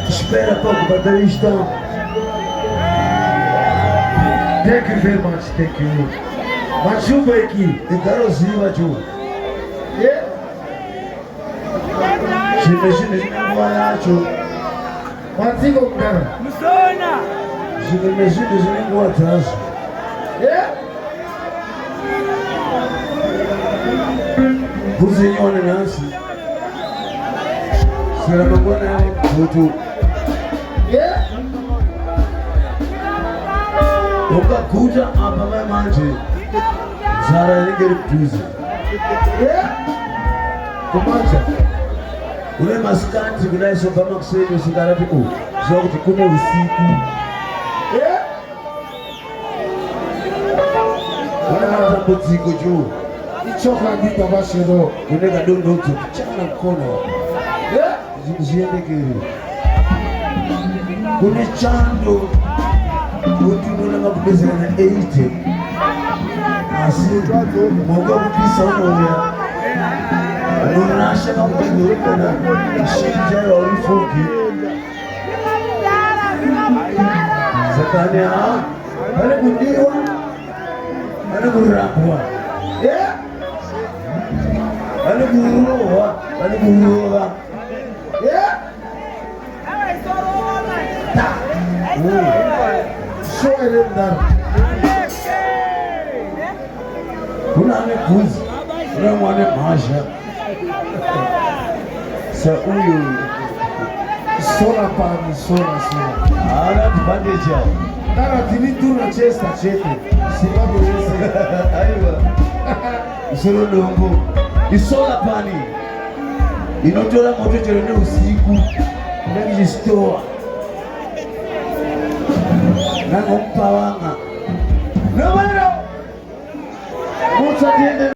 Espera pouco, baterista. Thank you very much, thank you. Machupa aqui, ikarozinho machupa. Yeah. Shimeshine yacho. Matiko mkana. Musona. Shimeshine atrás. Yeah. Kuzinyone nasi. Sera mabwana mtu. Yeah. Ukakuja hapa manje. Zara ningeri tuzi. Yeah. Kumacha. Ule maskati kuna sopa makusema sigara tuko. Sio kuti kuna usiku. Yeah. Wana mtiko juu. Ichoka ndika bashiro. Uneka dondo tu. Chana mkono. Yeah. Ziende kiri. Kuna chando. Utununa ngabeza na 80. Asi moga kupisa unoya. Unasha ngabeza na shija ya ulifuki. Zakania Wale kundiwa, wale kurambwa. Wale kuroa, wale kuroa. Show ile ndani. Kuna amekuzi, kuna mwana maisha. Sa huyu sola pani sola. Ana advantage yao. Kana tilitu na chesta chete. Sibabu yese. Aiwa. Isoro dongo. Isola pani. Inotola moto chele usiku. Ndakijisitoa. Nangompa wanga. No, mucha tiende